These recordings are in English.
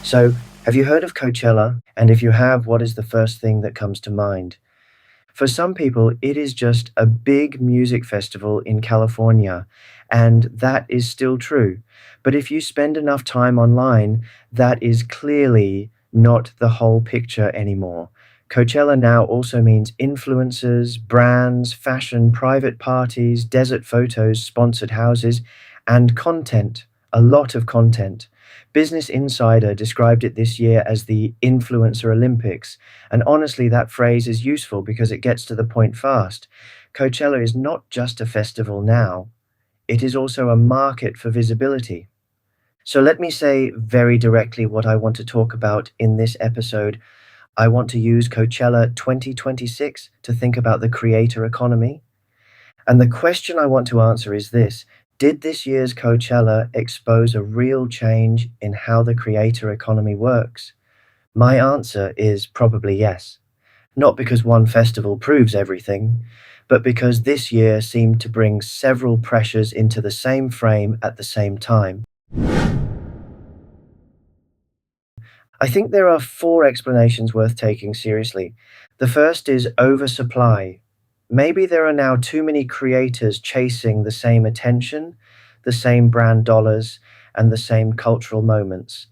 So, have you heard of Coachella? And if you have, what is the first thing that comes to mind? For some people, it is just a big music festival in California, and that is still true. But if you spend enough time online, that is clearly not the whole picture anymore. Coachella now also means influencers, brands, fashion, private parties, desert photos, sponsored houses, and content. A lot of content. Business Insider described it this year as the Influencer Olympics, and honestly, that phrase is useful because it gets to the point fast. Coachella is not just a festival now, it is also a market for visibility. So let me say very directly what I want to talk about in this episode. I want to use Coachella 2026 to think about the creator economy. And the question I want to answer is this: did this year's Coachella expose a real change in how the creator economy works? My answer is probably yes. Not because one festival proves everything, but because this year seemed to bring several pressures into the same frame at the same time. I think there are four explanations worth taking seriously. The first is oversupply. Maybe there are now too many creators chasing the same attention, the same brand dollars, and the same cultural moments.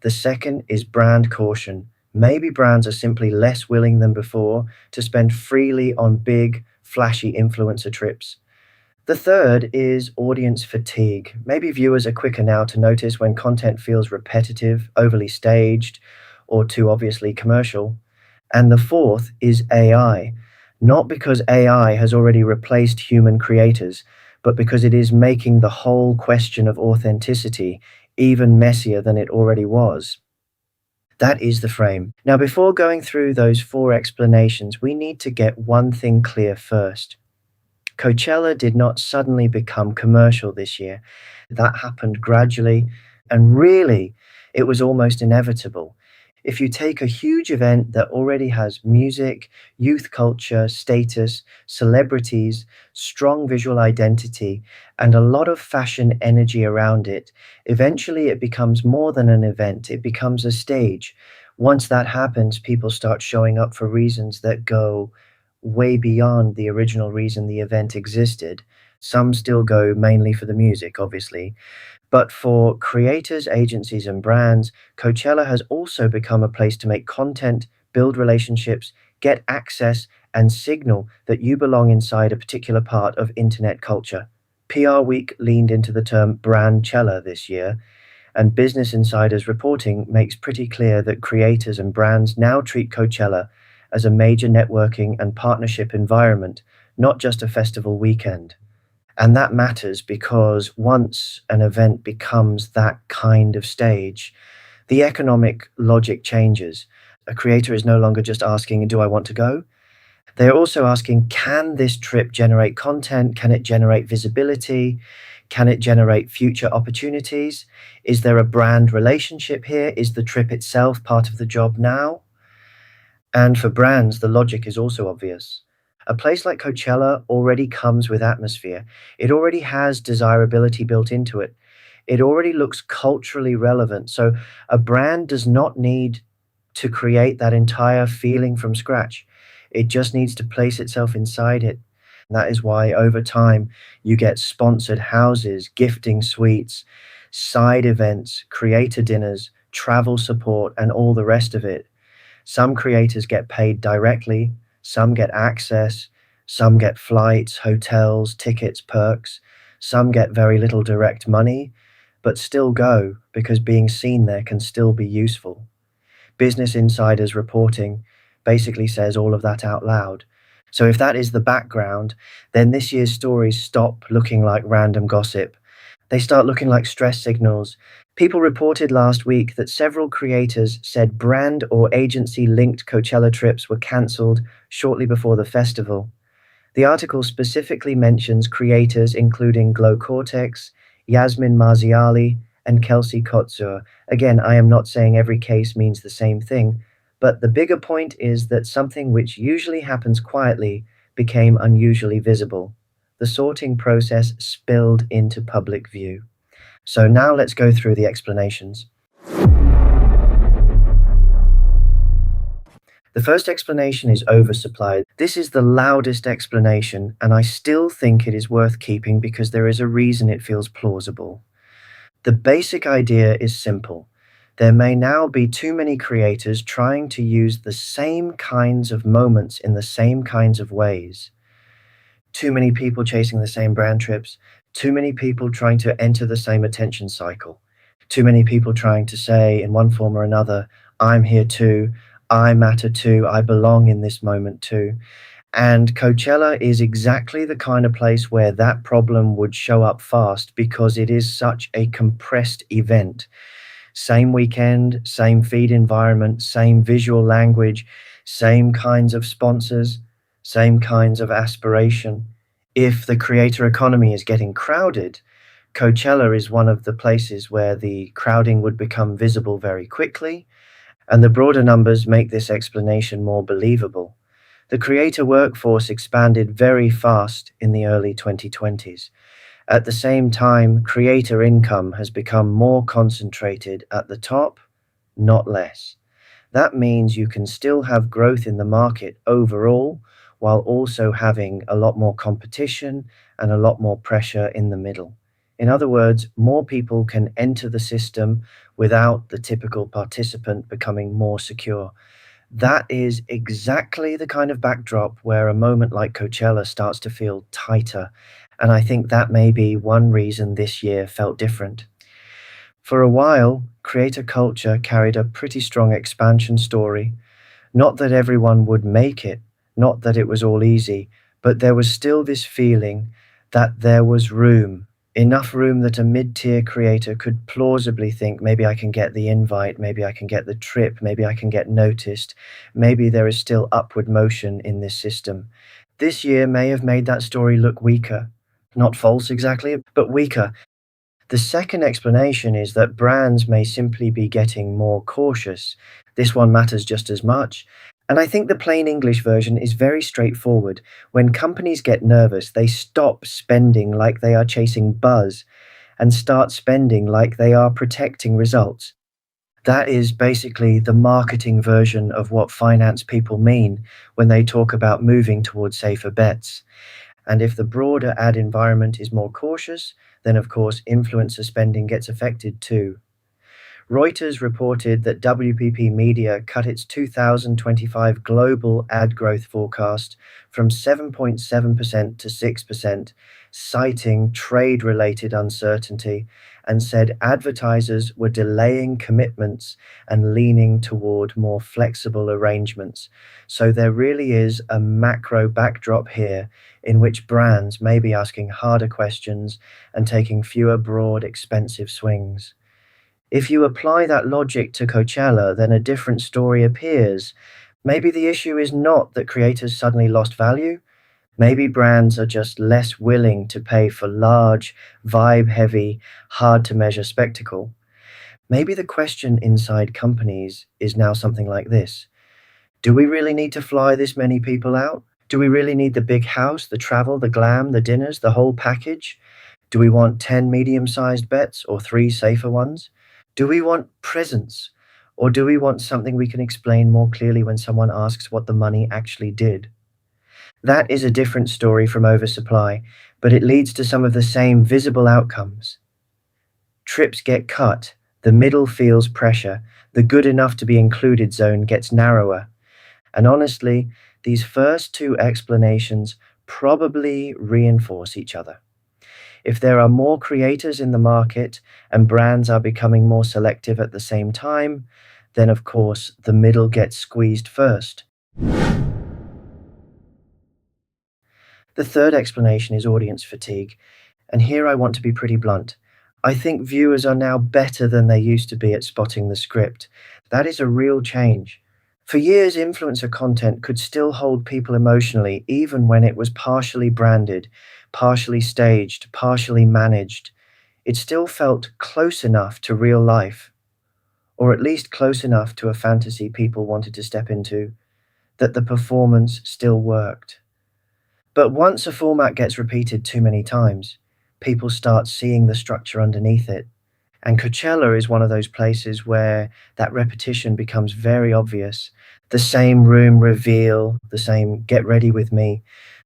The second is brand caution. Maybe brands are simply less willing than before to spend freely on big, flashy influencer trips. The third is audience fatigue. Maybe viewers are quicker now to notice when content feels repetitive, overly staged, or too obviously commercial. And the fourth is AI. Not because AI has already replaced human creators, but because it is making the whole question of authenticity even messier than it already was. That is the frame. Now, before going through those four explanations, we need to get one thing clear first. Coachella did not suddenly become commercial this year. That happened gradually, and really, it was almost inevitable. If you take a huge event that already has music, youth culture, status, celebrities, strong visual identity, and a lot of fashion energy around it, eventually it becomes more than an event, it becomes a stage. Once that happens, people start showing up for reasons that go way beyond the original reason the event existed. Some still go mainly for the music, obviously, but for creators, agencies, and brands, Coachella has also become a place to make content, build relationships, get access, and signal that you belong inside a particular part of internet culture. PR Week leaned into the term brandchella this year, and Business Insider's reporting makes pretty clear that creators and brands now treat Coachella as a major networking and partnership environment, not just a festival weekend. And that matters because once an event becomes that kind of stage, the economic logic changes. A creator is no longer just asking, do I want to go? They're also asking, can this trip generate content? Can it generate visibility? Can it generate future opportunities? Is there a brand relationship here? Is the trip itself part of the job now? And for brands, the logic is also obvious. A place like Coachella already comes with atmosphere. It already has desirability built into it. It already looks culturally relevant. So a brand does not need to create that entire feeling from scratch. It just needs to place itself inside it. And that is why over time you get sponsored houses, gifting suites, side events, creator dinners, travel support, and all the rest of it. Some creators get paid directly, some get access, some get flights, hotels, tickets, perks, some get very little direct money, but still go because being seen there can still be useful. Business Insider's reporting basically says all of that out loud. So if that is the background, then this year's stories stop looking like random gossip. They start looking like stress signals. People reported last week that several creators said brand or agency linked Coachella trips were cancelled shortly before the festival. The article specifically mentions creators including Glow Cortex, Yasmin Marziali, and Kelsey Kotsur. Again, I am not saying every case means the same thing, but the bigger point is that something which usually happens quietly became unusually visible. The sorting process spilled into public view. So now let's go through the explanations. The first explanation is oversupply. This is the loudest explanation, and I still think it is worth keeping because there is a reason it feels plausible. The basic idea is simple. There may now be too many creators trying to use the same kinds of moments in the same kinds of ways. Too many people chasing the same brand trips, too many people trying to enter the same attention cycle, too many people trying to say in one form or another, I'm here too, I matter too, I belong in this moment too. And Coachella is exactly the kind of place where that problem would show up fast because it is such a compressed event. Same weekend, same feed environment, same visual language, same kinds of sponsors, same kinds of aspiration. If the creator economy is getting crowded, Coachella is one of the places where the crowding would become visible very quickly, and the broader numbers make this explanation more believable. The creator workforce expanded very fast in the early 2020s. At the same time, creator income has become more concentrated at the top, not less. That means you can still have growth in the market overall, while also having a lot more competition and a lot more pressure in the middle. In other words, more people can enter the system without the typical participant becoming more secure. That is exactly the kind of backdrop where a moment like Coachella starts to feel tighter, and I think that may be one reason this year felt different. For a while, creator culture carried a pretty strong expansion story. Not that everyone would make it, not that it was all easy, but there was still this feeling that there was room, enough room that a mid-tier creator could plausibly think, maybe I can get the invite, maybe I can get the trip, maybe I can get noticed, maybe there is still upward motion in this system. This year may have made that story look weaker. Not false exactly, but weaker. The second explanation is that brands may simply be getting more cautious. This one matters just as much. And I think the plain English version is very straightforward. When companies get nervous, they stop spending like they are chasing buzz and start spending like they are protecting results. That is basically the marketing version of what finance people mean when they talk about moving towards safer bets. And if the broader ad environment is more cautious, then of course influencer spending gets affected too. Reuters reported that WPP Media cut its 2025 global ad growth forecast from 7.7% to 6%, citing trade related uncertainty, and said advertisers were delaying commitments and leaning toward more flexible arrangements. So there really is a macro backdrop here in which brands may be asking harder questions and taking fewer broad, expensive swings. If you apply that logic to Coachella, then a different story appears. Maybe the issue is not that creators suddenly lost value. Maybe brands are just less willing to pay for large, vibe heavy, hard to measure spectacle. Maybe the question inside companies is now something like this: do we really need to fly this many people out? Do we really need the big house, the travel, the glam, the dinners, the whole package? Do we want 10 medium sized bets or three safer ones? Do we want presents? Or do we want something we can explain more clearly when someone asks what the money actually did? That is a different story from oversupply, but it leads to some of the same visible outcomes. Trips get cut, the middle feels pressure, the good enough to be included zone gets narrower. And honestly, these first two explanations probably reinforce each other. If there are more creators in the market and brands are becoming more selective at the same time, then of course the middle gets squeezed first. The third explanation is audience fatigue, and here I want to be pretty blunt. I think viewers are now better than they used to be at spotting the script. That is a real change. For years, influencer content could still hold people emotionally, even when it was partially branded, partially staged, partially managed. It still felt close enough to real life, or at least close enough to a fantasy people wanted to step into, that the performance still worked. But once a format gets repeated too many times, people start seeing the structure underneath it. And Coachella is one of those places where that repetition becomes very obvious. The same room reveal, the same get ready with me,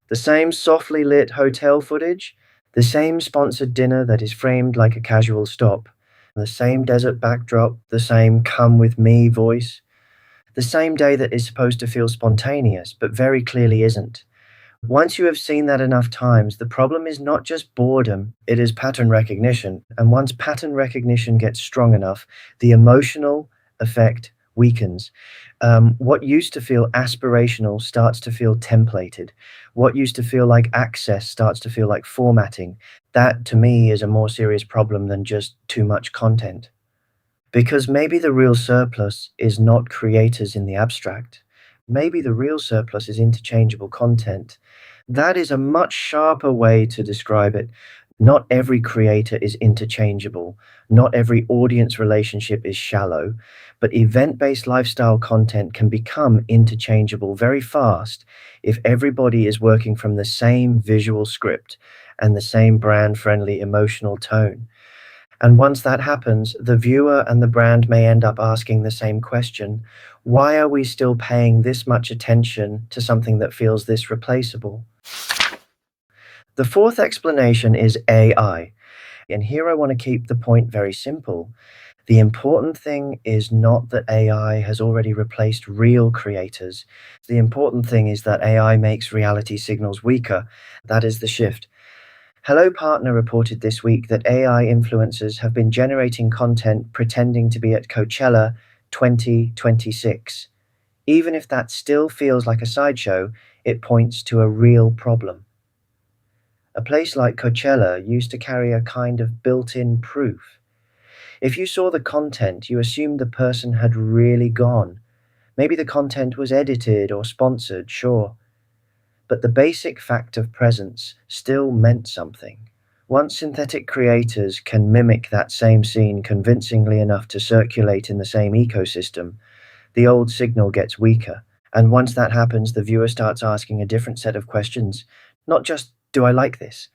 the same softly lit hotel footage, the same sponsored dinner that is framed like a casual stop, the same desert backdrop, the same come with me voice, the same day that is supposed to feel spontaneous but very clearly isn't. Once you have seen that enough times, the problem is not just boredom, it is pattern recognition. And once pattern recognition gets strong enough, the emotional effect weakens. What used to feel aspirational starts to feel templated. What used to feel like access starts to feel like formatting. That, to me, is a more serious problem than just too much content. Because maybe the real surplus is not creators in the abstract. Maybe the real surplus is interchangeable content. That is a much sharper way to describe it. Not every creator is interchangeable. Not every audience relationship is shallow. But event based lifestyle content can become interchangeable very fast if everybody is working from the same visual script and the same brand friendly emotional tone. And once that happens, the viewer and the brand may end up asking the same question: why are we still paying this much attention to something that feels this replaceable? The fourth explanation is AI. And here I want to keep the point very simple. The important thing is not that AI has already replaced real creators. The important thing is that AI makes reality signals weaker. That is the shift. Hello Partner reported this week that AI influencers have been generating content pretending to be at Coachella 2026. Even if that still feels like a sideshow, it points to a real problem. A place like Coachella used to carry a kind of built in proof. If you saw the content, you assumed the person had really gone. Maybe the content was edited or sponsored, sure, but the basic fact of presence still meant something. Once synthetic creators can mimic that same scene convincingly enough to circulate in the same ecosystem, the old signal gets weaker. And once that happens, the viewer starts asking a different set of questions. Not just, do I like this?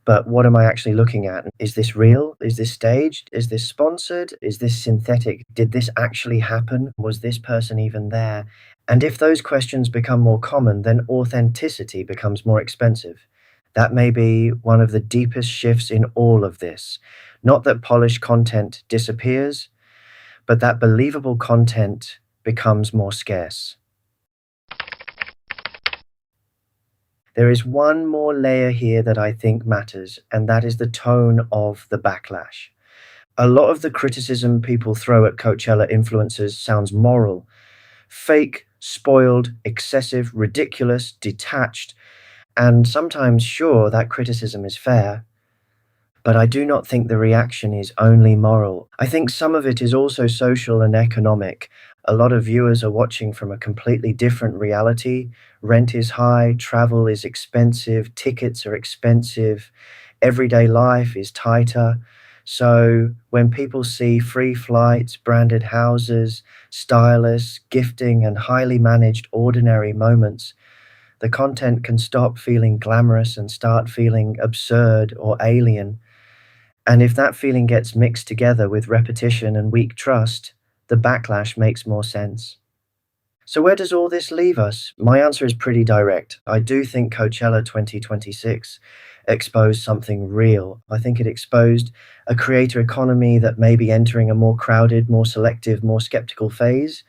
But what am I actually looking at? Is this real? Is this staged? Is this sponsored? Is this synthetic? Did this actually happen? Was this person even there? And if those questions become more common, then authenticity becomes more expensive. That may be one of the deepest shifts in all of this. Not that polished content disappears, but that believable content becomes more scarce. There is one more layer here that I think matters, and that is the tone of the backlash. A lot of the criticism people throw at Coachella influencers sounds moral: fake, spoiled, excessive, ridiculous, detached, and sometimes, sure, that criticism is fair. But I do not think the reaction is only moral. I think some of it is also social and economic. A lot of viewers are watching from a completely different reality. Rent is high, travel is expensive, tickets are expensive, everyday life is tighter. So when people see free flights, branded houses, stylists, gifting, and highly managed ordinary moments, the content can stop feeling glamorous and start feeling absurd or alien. And if that feeling gets mixed together with repetition and weak trust, the backlash makes more sense. So, where does all this leave us? My answer is pretty direct. I do think Coachella 2026 exposed something real. I think it exposed a creator economy that may be entering a more crowded, more selective, more skeptical phase.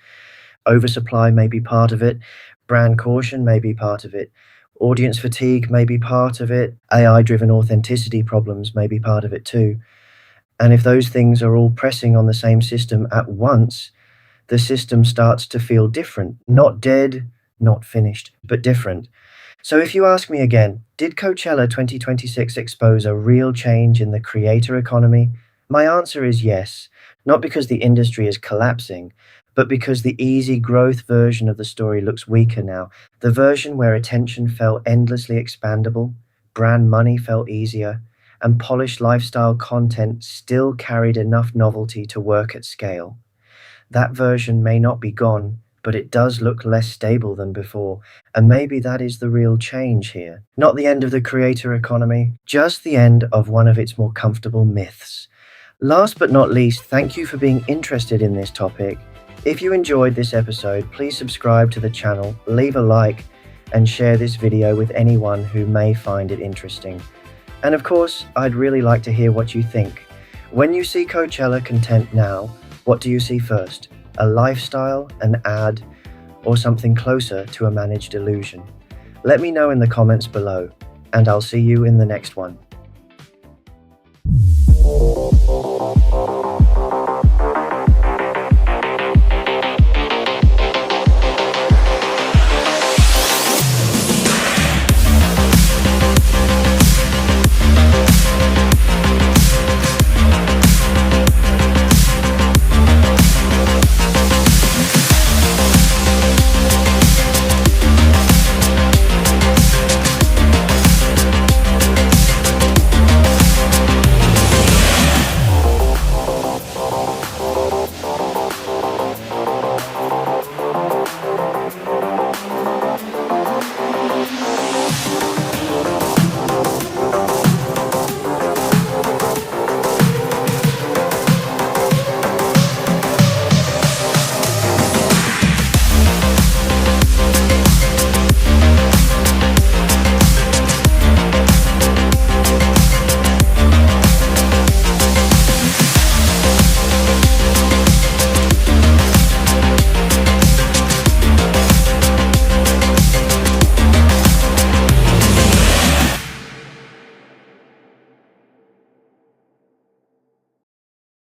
Oversupply may be part of it, brand caution may be part of it, audience fatigue may be part of it, AI driven authenticity problems may be part of it too. And if those things are all pressing on the same system at once, the system starts to feel different. Not dead, not finished, but different. So if you ask me again, did Coachella 2026 expose a real change in the creator economy? My answer is yes, not because the industry is collapsing, but because the easy growth version of the story looks weaker now. The version where attention felt endlessly expandable, brand money felt easier, and polished lifestyle content still carried enough novelty to work at scale. That version may not be gone, but it does look less stable than before, and maybe that is the real change here. Not the end of the creator economy, just the end of one of its more comfortable myths. Last but not least, thank you for being interested in this topic. If you enjoyed this episode, please subscribe to the channel, leave a like, and share this video with anyone who may find it interesting. And of course, I'd really like to hear what you think. When you see Coachella content now, what do you see first? A lifestyle, an ad, or something closer to a managed illusion? Let me know in the comments below, and I'll see you in the next one.